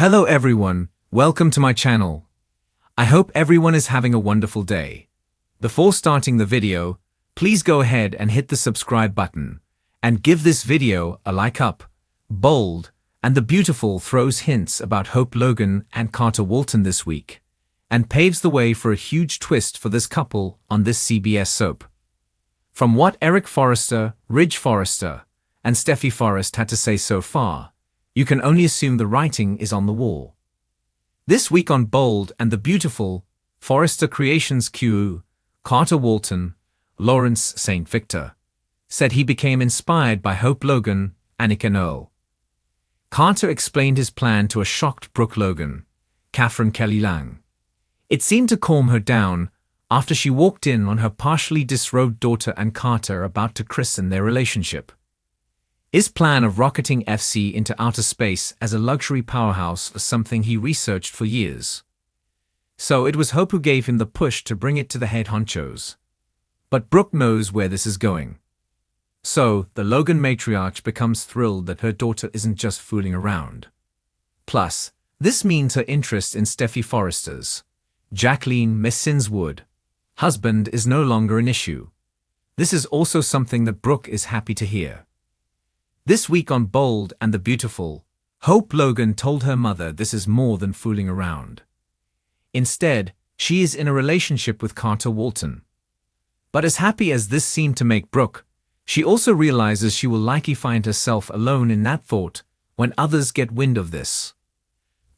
Hello everyone, welcome to my channel. I hope everyone is having a wonderful day. Before starting the video, please go ahead and hit the subscribe button and give this video a like up. Bold and the Beautiful throws hints about Hope Logan and Carter Walton this week and paves the way for a huge twist for this couple on this CBS soap. From what Eric Forrester, Ridge Forrester, and Steffi Forrest had to say so far, you can only assume the writing is on the wall. This week on Bold and the Beautiful, Forrester Creations QU, Carter Walton, Lawrence St. Victor, said he became inspired by Hope Logan, Annika Noel. Carter explained his plan to a shocked Brooke Logan, Catherine Kelly Lang. It seemed to calm her down after she walked in on her partially disrobed daughter and Carter about to christen their relationship. His plan of rocketing FC into outer space as a luxury powerhouse was something he researched for years. So it was Hope who gave him the push to bring it to the head honchos. But Brooke knows where this is going. So, the Logan matriarch becomes thrilled that her daughter isn't just fooling around. Plus, this means her interest in Steffi Forrester's, Jacqueline Miss Sinswood, husband is no longer an issue. This is also something that Brooke is happy to hear. This week on Bold and the Beautiful, Hope Logan told her mother this is more than fooling around. Instead, she is in a relationship with Carter Walton. But as happy as this seemed to make Brooke, she also realizes she will likely find herself alone in that thought when others get wind of this.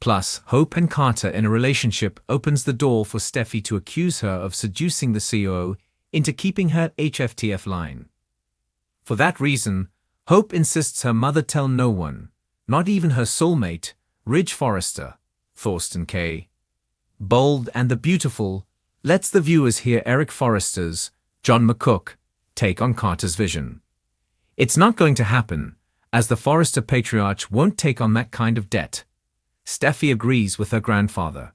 Plus, Hope and Carter in a relationship opens the door for Steffi to accuse her of seducing the COO into keeping her HFTF line. For that reason, Hope insists her mother tell no one, not even her soulmate, Ridge Forrester, Thorsten K. Bold and the Beautiful lets the viewers hear Eric Forrester's, John McCook, take on Carter's vision. It's not going to happen, as the Forrester patriarch won't take on that kind of debt. Steffi agrees with her grandfather.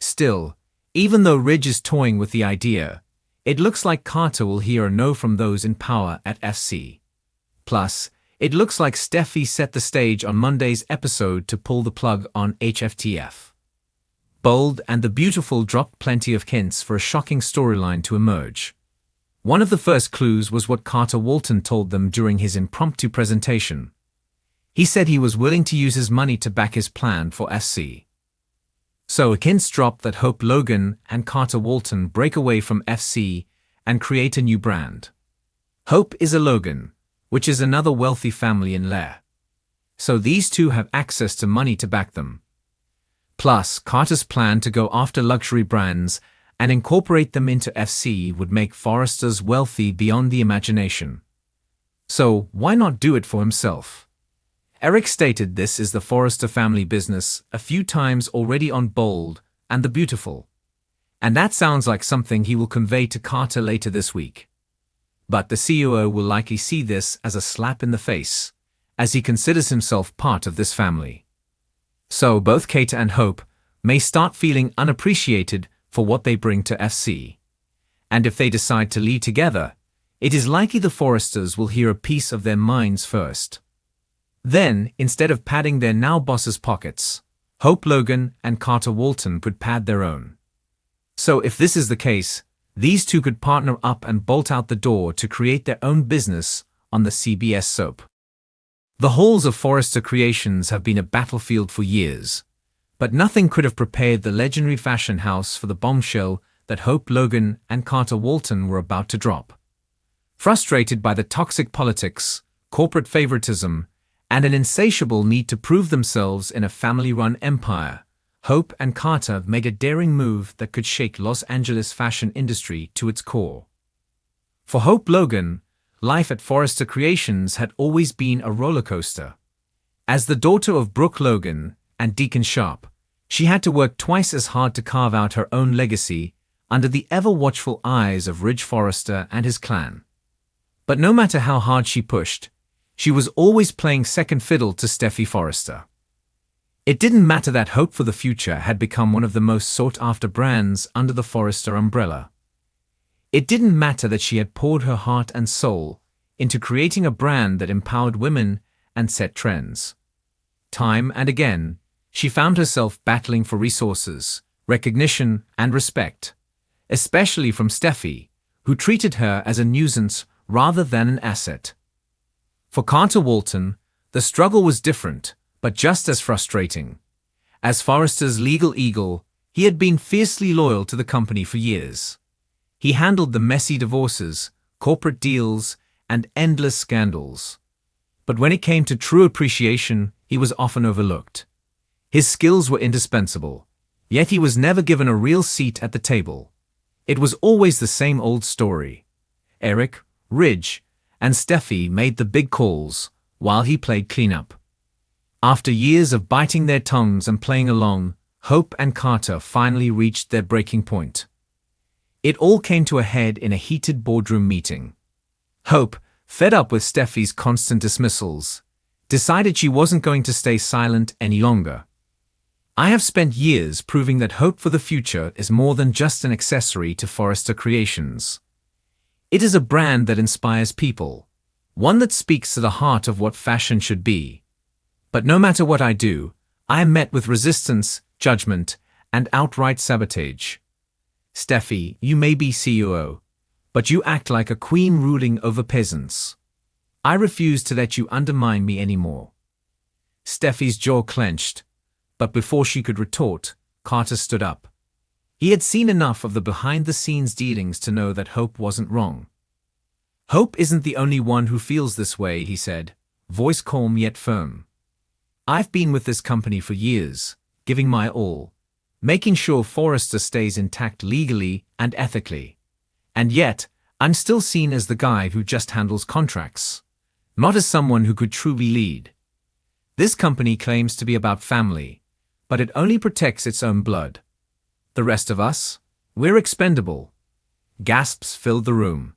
Still, even though Ridge is toying with the idea, it looks like Carter will hear a no from those in power at FC. Plus, it looks like Steffi set the stage on Monday's episode to pull the plug on HFTF. Bold and the Beautiful dropped plenty of hints for a shocking storyline to emerge. One of the first clues was what Carter Walton told them during his impromptu presentation. He said he was willing to use his money to back his plan for FC. So hints dropped that Hope Logan and Carter Walton break away from FC and create a new brand. Hope is a Logan, which is another wealthy family in Lair. So these two have access to money to back them. Plus, Carter's plan to go after luxury brands and incorporate them into FC would make Forrester's wealthy beyond the imagination. So why not do it for himself? Eric stated this is the Forrester family business a few times already on Bold and the Beautiful. And that sounds like something he will convey to Carter later this week. But the COO will likely see this as a slap in the face, as he considers himself part of this family. So both Carter and Hope may start feeling unappreciated for what they bring to FC. And if they decide to leave together, it is likely the Forresters will hear a piece of their minds first. Then, instead of padding their now bosses' pockets, Hope Logan and Carter Walton could pad their own. So if this is the case, these two could partner up and bolt out the door to create their own business on the CBS soap. The halls of Forrester Creations have been a battlefield for years, but nothing could have prepared the legendary fashion house for the bombshell that Hope Logan and Carter Walton were about to drop. Frustrated by the toxic politics, corporate favoritism, and an insatiable need to prove themselves in a family-run empire, Hope and Carter made a daring move that could shake Los Angeles fashion industry to its core. For Hope Logan, life at Forrester Creations had always been a roller coaster. As the daughter of Brooke Logan and Deacon Sharp, she had to work twice as hard to carve out her own legacy under the ever-watchful eyes of Ridge Forrester and his clan. But no matter how hard she pushed, she was always playing second fiddle to Steffi Forrester. It didn't matter that Hope for the Future had become one of the most sought-after brands under the Forrester umbrella. It didn't matter that she had poured her heart and soul into creating a brand that empowered women and set trends. Time and again, she found herself battling for resources, recognition, and respect, especially from Steffi, who treated her as a nuisance rather than an asset. For Carter Walton, the struggle was different, but just as frustrating. As Forrester's legal eagle, he had been fiercely loyal to the company for years. He handled the messy divorces, corporate deals, and endless scandals. But when it came to true appreciation, he was often overlooked. His skills were indispensable, yet he was never given a real seat at the table. It was always the same old story. Eric, Ridge, and Steffi made the big calls, while he played cleanup. After years of biting their tongues and playing along, Hope and Carter finally reached their breaking point. It all came to a head in a heated boardroom meeting. Hope, fed up with Steffi's constant dismissals, decided she wasn't going to stay silent any longer. "I have spent years proving that hope for the future is more than just an accessory to Forrester Creations. It is a brand that inspires people, one that speaks to the heart of what fashion should be. But no matter what I do, I am met with resistance, judgment, and outright sabotage. Steffi, you may be CEO, but you act like a queen ruling over peasants. I refuse to let you undermine me anymore." Steffi's jaw clenched, but before she could retort, Carter stood up. He had seen enough of the behind-the-scenes dealings to know that Hope wasn't wrong. "Hope isn't the only one who feels this way," he said, voice calm yet firm. "I've been with this company for years, giving my all, making sure Forrester stays intact legally and ethically. And yet, I'm still seen as the guy who just handles contracts, not as someone who could truly lead. This company claims to be about family, but it only protects its own blood. The rest of us, we're expendable." Gasps filled the room.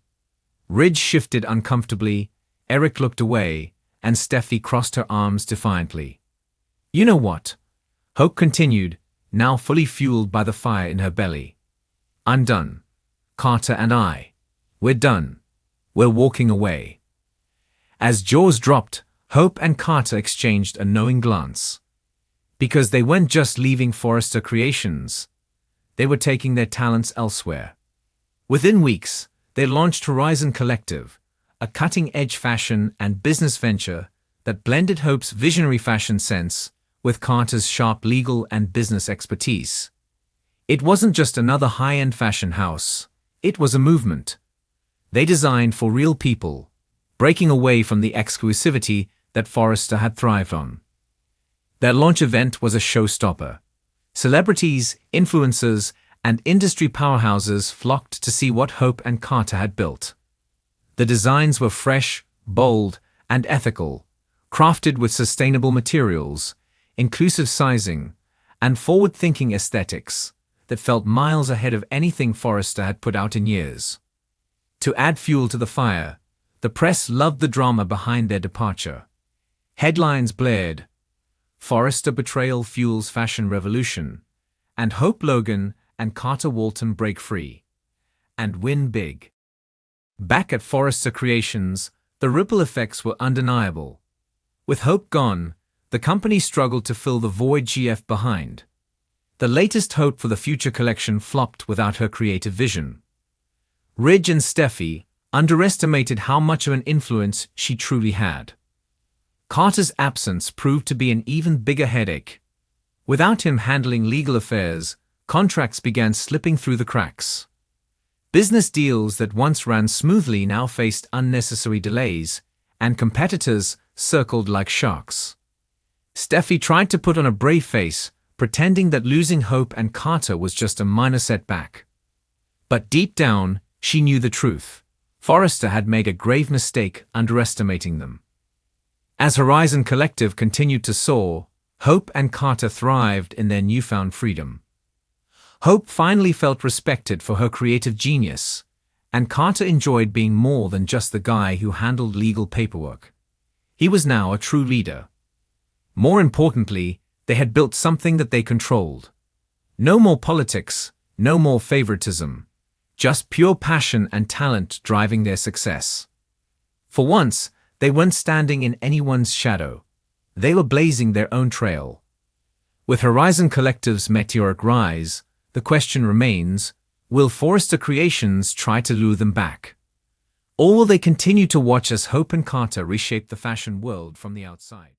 Ridge shifted uncomfortably, Eric looked away, and Steffi crossed her arms defiantly. "You know what?" Hope continued, now fully fueled by the fire in her belly. "I'm done. Carter and I. We're done. We're walking away." As jaws dropped, Hope and Carter exchanged a knowing glance. Because they weren't just leaving Forrester Creations, they were taking their talents elsewhere. Within weeks, they launched Horizon Collective, a cutting-edge fashion and business venture that blended Hope's visionary fashion sense with Carter's sharp legal and business expertise. It wasn't just another high-end fashion house, it was a movement. They designed for real people, breaking away from the exclusivity that Forrester had thrived on. Their launch event was a showstopper. Celebrities, influencers, and industry powerhouses flocked to see what Hope and Carter had built. The designs were fresh, bold, and ethical, crafted with sustainable materials, inclusive sizing, and forward-thinking aesthetics that felt miles ahead of anything Forrester had put out in years. To add fuel to the fire, the press loved the drama behind their departure. Headlines blared, "Forrester betrayal fuels fashion revolution," and "Hope Logan and Carter Walton break free and win big." Back at Forrester Creations, the ripple effects were undeniable. With Hope gone, the company struggled to fill the void she left behind. The latest hope for the future collection flopped without her creative vision. Ridge and Steffi underestimated how much of an influence she truly had. Carter's absence proved to be an even bigger headache. Without him handling legal affairs, contracts began slipping through the cracks. Business deals that once ran smoothly now faced unnecessary delays, and competitors circled like sharks. Steffi tried to put on a brave face, pretending that losing Hope and Carter was just a minor setback. But deep down, she knew the truth. Forrester had made a grave mistake underestimating them. As Horizon Collective continued to soar, Hope and Carter thrived in their newfound freedom. Hope finally felt respected for her creative genius, and Carter enjoyed being more than just the guy who handled legal paperwork. He was now a true leader. More importantly, they had built something that they controlled. No more politics, no more favoritism, just pure passion and talent driving their success. For once, they weren't standing in anyone's shadow. They were blazing their own trail. With Horizon Collective's meteoric rise, the question remains, will Forrester Creations try to lure them back? Or will they continue to watch as Hope and Carter reshape the fashion world from the outside?